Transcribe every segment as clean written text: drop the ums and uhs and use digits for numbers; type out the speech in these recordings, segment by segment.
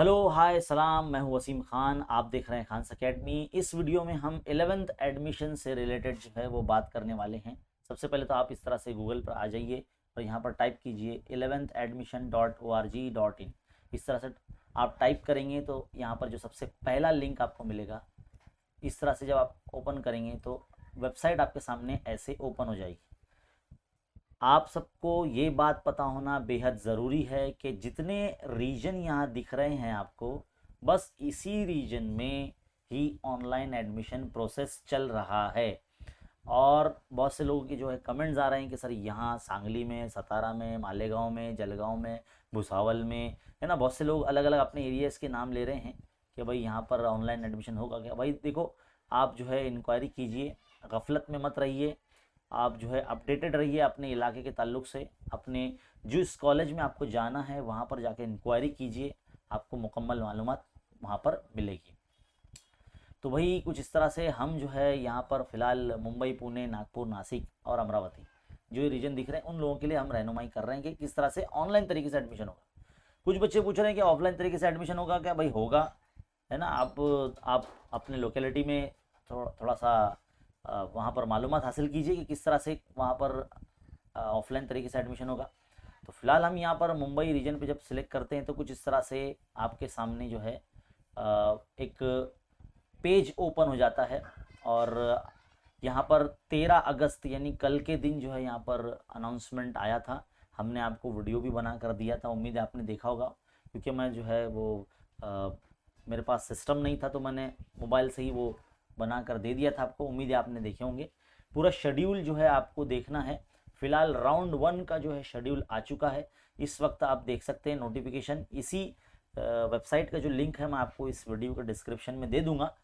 Hello hi सलाम, मैं हूं वसीम खान। आप देख रहे हैं खान्स अकेडमी। इस वीडियो में हम 11th एडमिशन से रिलेटेड जो है वो बात करने वाले हैं। सबसे पहले तो आप इस तरह से गूगल पर आ जाइए और यहाँ पर टाइप कीजिए 11thadmission.org.in। इस तरह से आप टाइप करेंगे तो यहाँ पर जो सबसे पहला लिंक आपको मिलेगा, इस तरह से जब आप ओपन करेंगे तो वेबसाइट आपके सामने ऐसे ओपन हो जाएगी। आप सबको ये बात पता होना बेहद ज़रूरी है कि जितने रीजन यहाँ दिख रहे हैं आपको, बस इसी रीजन में ही ऑनलाइन एडमिशन प्रोसेस चल रहा है। और बहुत से लोगों की जो है कमेंट्स आ रहे हैं कि सर यहाँ सांगली में, सतारा में, मालेगांव में, जलगांव में, भुसावल में, है ना। बहुत से लोग अलग अलग अपने एरियाज़ के नाम ले रहे हैं कि भाई यहाँ पर ऑनलाइन एडमिशन होगा क्या। भाई देखो, आप जो है इंक्वायरी कीजिए, गफलत में मत रहिए। आप जो है अपडेटेड रहिए अपने इलाके के ताल्लुक से। अपने जिस कॉलेज में आपको जाना है वहाँ पर जाके इंक्वायरी कीजिए, आपको मुकम्मल मालूमात वहाँ पर मिलेगी। तो वही कुछ इस तरह से हम जो है यहाँ पर फ़िलहाल मुंबई, पुणे, नागपुर, नासिक और अमरावती जो ये रीजन दिख रहे हैं उन लोगों के लिए हम रहनुमाई कर रहे हैं कि किस तरह से ऑनलाइन तरीके से एडमिशन होगा। कुछ बच्चे पूछ रहे हैं कि ऑफलाइन तरीके से एडमिशन होगा क्या। भाई होगा, है ना। आप अपने लोकेलिटी में थोड़ा सा वहाँ पर मालूमात हासिल कीजिए कि किस तरह से वहाँ पर ऑफलाइन तरीके से एडमिशन होगा। तो फिलहाल हम यहाँ पर मुंबई रीजन पे जब सिलेक्ट करते हैं तो कुछ इस तरह से आपके सामने जो है एक पेज ओपन हो जाता है। और यहाँ पर 13 अगस्त यानी कल के दिन जो है यहाँ पर अनाउंसमेंट आया था। हमने आपको वीडियो भी बना कर दिया था, उम्मीद है आपने देखा होगा। क्योंकि मैं जो है वो मेरे पास सिस्टम नहीं था तो मैंने मोबाइल से ही वो बना कर दे दिया था आपको। उम्मीद है आपने देखे होंगे। पूरा शेड्यूल जो है आपको देखना है। फ़िलहाल राउंड 1 का जो है शेड्यूल आ चुका है। इस वक्त आप देख सकते हैं नोटिफिकेशन। इसी वेबसाइट का जो लिंक है मैं आपको इस वीडियो के डिस्क्रिप्शन में दे दूंगा।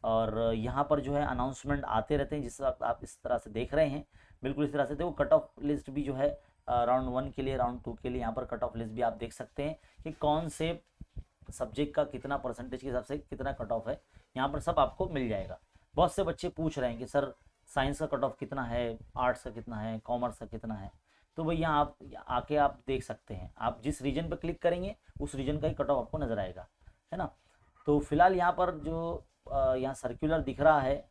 और यहाँ पर जो है अनाउंसमेंट आते रहते हैं जिस वक्त आप इस तरह से देख रहे हैं। बिल्कुल इस तरह से देखो, कट ऑफ लिस्ट भी जो है राउंड 1 के लिए, राउंड 2 के लिए यहाँ पर कट ऑफ लिस्ट भी आप देख सकते हैं कि कौन से सब्जेक्ट का कितना परसेंटेज के हिसाब से कितना कट ऑफ है। यहाँ पर सब आपको मिल जाएगा। बहुत से बच्चे पूछ रहे हैं कि सर साइंस का कट ऑफ कितना है, आर्ट्स का कितना है, कॉमर्स का कितना है। तो भैया आप आके आप देख सकते हैं। आप जिस रीजन पर क्लिक करेंगे उस रीजन का ही कट ऑफ आपको नज़र आएगा, है ना। तो फिलहाल यहाँ पर जो यहाँ सर्कुलर दिख रहा है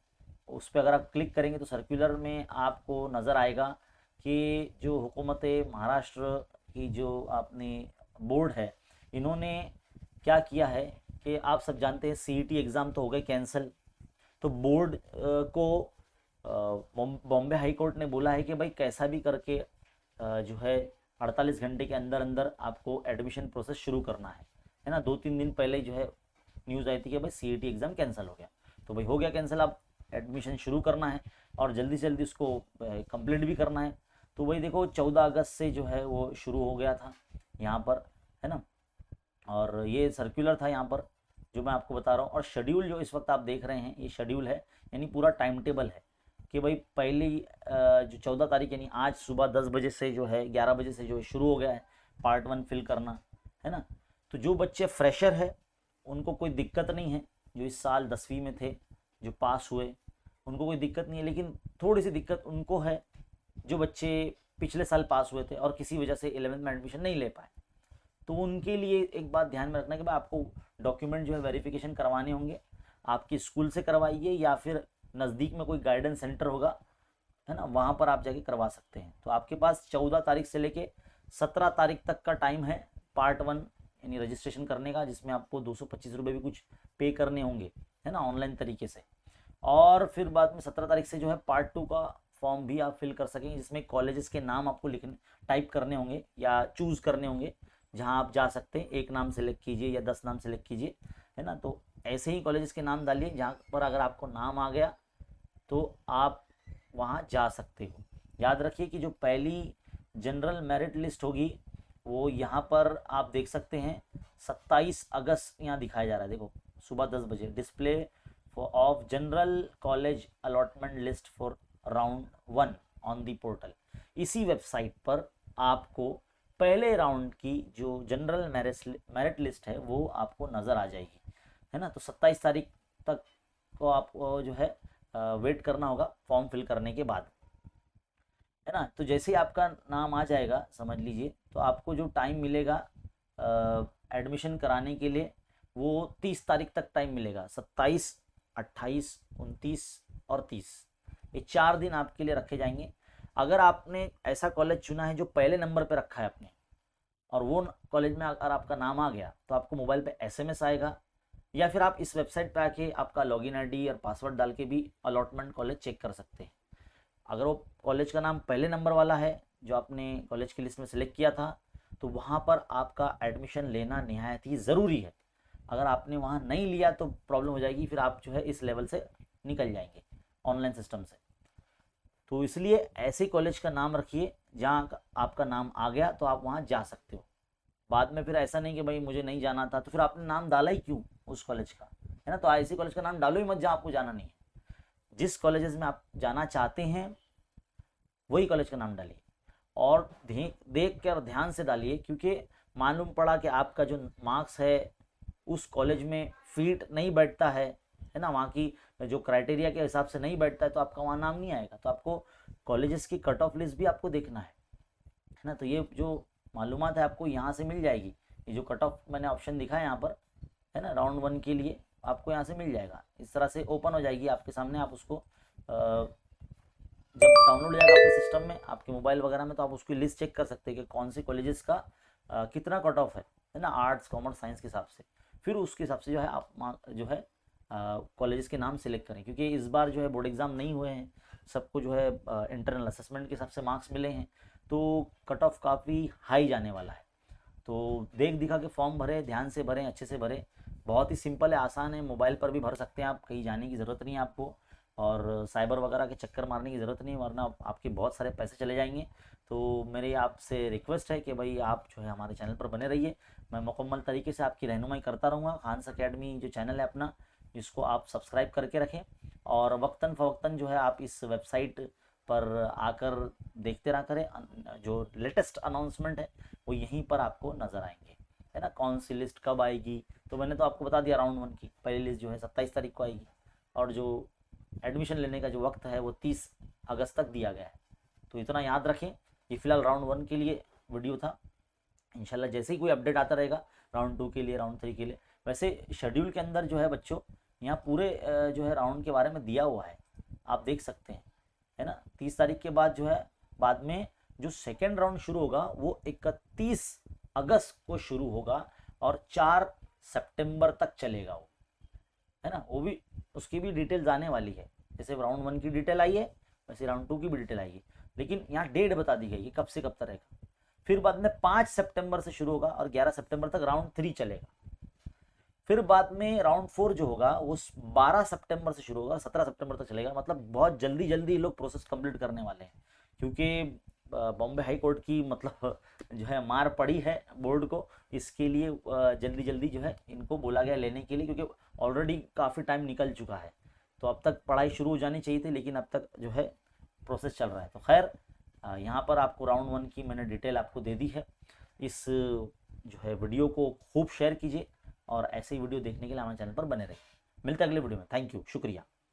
उस पर अगर आप क्लिक करेंगे तो सर्कुलर में आपको नज़र आएगा कि जो हुकूमत महाराष्ट्र की जो अपनी बोर्ड है, इन्होंने क्या किया है कि आप सब जानते हैं सीईटी एग्ज़ाम तो हो गए कैंसिल। तो बोर्ड को बॉम्बे हाई कोर्ट ने बोला है कि भाई कैसा भी करके जो है 48 घंटे के अंदर अंदर आपको एडमिशन प्रोसेस शुरू करना है ना। 2-3 दिन पहले जो है न्यूज़ आई थी कि भाई सीईटी एग्ज़ाम कैंसिल हो गया। तो भाई हो गया कैंसिल, अब एडमिशन शुरू करना है और जल्दी से जल्दी उसको कंप्लीट भी करना है। तो वही देखो 14 अगस्त से जो है वो शुरू हो गया था यहाँ पर, है ना। और ये सर्कुलर था यहाँ पर जो मैं आपको बता रहा हूँ। और शेड्यूल जो इस वक्त आप देख रहे हैं ये शेड्यूल है, यानी पूरा टाइम टेबल है कि भाई पहली जो 14 तारीख यानी आज सुबह 10 बजे से जो है 11 बजे से जो है शुरू हो गया है पार्ट 1 फिल करना, है ना। तो जो बच्चे फ्रेशर है उनको कोई दिक्कत नहीं है। जो इस साल 10वीं में थे, जो पास हुए, उनको कोई दिक्कत नहीं है। लेकिन थोड़ी सी दिक्कत उनको है जो बच्चे पिछले साल पास हुए थे और किसी वजह से 11th में एडमिशन नहीं ले पाए। तो उनके लिए एक बात ध्यान में रखना कि भाई आपको डॉक्यूमेंट जो है वेरिफिकेशन करवाने होंगे। आपकी स्कूल से करवाइए या फिर नज़दीक में कोई गाइडेंस सेंटर होगा, है ना, वहाँ पर आप जाके करवा सकते हैं। तो आपके पास 14 तारीख से लेके 17 तारीख तक का टाइम है पार्ट 1 यानी रजिस्ट्रेशन करने का, जिसमें आपको 225 रुपये भी कुछ पे करने होंगे, है ना, ऑनलाइन तरीके से। और फिर बाद में 17 तारीख से जो है पार्ट 2 का फॉर्म भी आप फिल कर सकेंगे, जिसमें कॉलेजेस के नाम आपको लिखने टाइप करने होंगे या चूज़ करने होंगे जहाँ आप जा सकते हैं। एक नाम सेलेक्ट कीजिए या 10 नाम सेलेक्ट कीजिए, है ना। तो ऐसे ही कॉलेजेस के नाम डालिए जहाँ पर अगर आपको नाम आ गया तो आप वहाँ जा सकते हो। याद रखिए कि जो पहली जनरल मेरिट लिस्ट होगी वो यहाँ पर आप देख सकते हैं 27 अगस्त यहाँ दिखाया जा रहा है। देखो सुबह 10 बजे display of general college allotment list for round 1 on the portal. इसी वेबसाइट पर आपको पहले राउंड की जो जनरल मेरिट लिस्ट है वो आपको नज़र आ जाएगी, है ना। तो 27 तारीख तक को आपको जो है वेट करना होगा फॉर्म फिल करने के बाद, है ना। तो जैसे ही आपका नाम आ जाएगा समझ लीजिए तो आपको जो टाइम मिलेगा एडमिशन कराने के लिए वो 30 तारीख तक टाइम मिलेगा। 27, 28, 29 और 30, ये 4 दिन आपके लिए रखे जाएंगे। अगर आपने ऐसा कॉलेज चुना है जो पहले नंबर पे रखा है आपने, और वो कॉलेज में अगर आपका नाम आ गया, तो आपको मोबाइल पे SMS आएगा, या फिर आप इस वेबसाइट पे आके आपका लॉगिन ID और पासवर्ड डाल के भी अलॉटमेंट कॉलेज चेक कर सकते हैं। अगर वो कॉलेज का नाम पहले नंबर वाला है जो आपने कॉलेज की लिस्ट में सेलेक्ट किया था, तो वहाँ पर आपका एडमिशन लेना निहायत ही ज़रूरी है। अगर आपने वहाँ नहीं लिया तो प्रॉब्लम हो जाएगी, फिर आप जो है इस लेवल से निकल जाएंगे ऑनलाइन सिस्टम से। तो इसलिए ऐसे कॉलेज का नाम रखिए जहाँ आपका नाम आ गया तो आप वहाँ जा सकते हो। बाद में फिर ऐसा नहीं कि भाई मुझे नहीं जाना था, तो फिर आपने नाम डाला ही क्यों उस कॉलेज का, है ना। तो ऐसे कॉलेज का नाम डालो ही मत जहाँ आपको जाना नहीं है। जिस कॉलेजेस में आप जाना चाहते हैं वही कॉलेज का नाम डालिए, और देख कर ध्यान से डालिए, क्योंकि मालूम पड़ा कि आपका जो मार्क्स है उस कॉलेज में फिट नहीं बैठता है ना, वहाँ की जो क्राइटेरिया के हिसाब से नहीं बैठता है, तो आपका वहाँ नाम नहीं आएगा। तो आपको कॉलेजेस की कट ऑफ लिस्ट भी आपको देखना है ना। तो ये जो मालूमात है आपको यहाँ से मिल जाएगी। ये जो कट ऑफ मैंने ऑप्शन दिखा है यहाँ पर, है ना, राउंड 1 के लिए आपको यहाँ से मिल जाएगा। इस तरह से ओपन हो जाएगी आपके सामने। आप उसको जब डाउनलोड हो जाएगा आपके सिस्टम में, आपके मोबाइल वगैरह में, तो आप उसकी लिस्ट चेक कर सकते हैं कि कौन सी कॉलेजेस का कितना कट ऑफ है ना, आर्ट्स कॉमर्स साइंस के हिसाब से। फिर उसके हिसाब से जो है आप जो है कॉलेजेस के नाम सेलेक्ट करें, क्योंकि इस बार जो है बोर्ड एग्ज़ाम नहीं हुए हैं, सबको जो है इंटरनल असेसमेंट के हिसाब से मार्क्स मिले हैं, तो कट ऑफ काफ़ी हाई जाने वाला है। तो देख दिखा के फॉर्म भरें, ध्यान से भरें, अच्छे से भरें। बहुत ही सिंपल है, आसान है, मोबाइल पर भी भर सकते हैं आप, कहीं जाने की ज़रूरत नहीं है आपको, और साइबर वगैरह के चक्कर मारने की ज़रूरत नहीं है, वरना आपके बहुत सारे पैसे चले जाएंगे। तो मेरी आपसे रिक्वेस्ट है कि भाई आप जो है हमारे चैनल पर बने रहिए। मैं मुकम्मल तरीके से आपकी रहनुमाई करता रहूँगा। खान्स अकेडमी जो चैनल है अपना, इसको आप सब्सक्राइब करके रखें, और वक्तन फ़वक्तन जो है आप इस वेबसाइट पर आकर देखते रहा करें। जो लेटेस्ट अनाउंसमेंट है वो यहीं पर आपको नज़र आएंगे, है ना। कौन सी लिस्ट कब आएगी, तो मैंने तो आपको बता दिया, राउंड 1 की पहली लिस्ट जो है 27 तारीख को आएगी, और जो एडमिशन लेने का जो वक्त है वो 30 अगस्त तक दिया गया है। तो इतना याद रखें। ये फिलहाल राउंड 1 के लिए वीडियो था। इंशाल्लाह जैसे ही कोई अपडेट आता रहेगा राउंड 2 के लिए, राउंड 3 के लिए। वैसे शेड्यूल के अंदर जो है बच्चों, यहाँ पूरे जो है राउंड के बारे में दिया हुआ है, आप देख सकते हैं, है ना। 30 तारीख के बाद जो है बाद में जो सेकेंड राउंड शुरू होगा वो 31 अगस्त को शुरू होगा, और 4 सितंबर तक चलेगा वो, है ना। वो भी, उसकी भी डिटेल्स आने वाली है। जैसे राउंड 1 की डिटेल आई है, वैसे राउंड 2 की भी डिटेल आई है, लेकिन यहाँ डेट बता दी गई है कब से कब तक रहेगा। फिर बाद में 5 सितंबर से शुरू होगा और 11 सितंबर तक राउंड 3 चलेगा। फिर बाद में राउंड 4 जो होगा वो 12 सितंबर से शुरू होगा, 17 सितंबर तक चलेगा। मतलब बहुत जल्दी जल्दी लोग प्रोसेस कंप्लीट करने वाले हैं, क्योंकि बॉम्बे हाई कोर्ट की मतलब जो है मार पड़ी है बोर्ड को, इसके लिए जल्दी जल्दी जो है इनको बोला गया लेने के लिए, क्योंकि ऑलरेडी काफ़ी टाइम निकल चुका है। तो अब तक पढ़ाई शुरू हो जानी चाहिए थी, लेकिन अब तक जो है प्रोसेस चल रहा है। तो खैर, यहाँ पर आपको राउंड 1 की मैंने डिटेल आपको दे दी है। इस जो है वीडियो को खूब शेयर कीजिए, और ऐसे ही वीडियो देखने के लिए हमारे चैनल पर बने रहिए। मिलते हैं अगले वीडियो में। थैंक यू, शुक्रिया।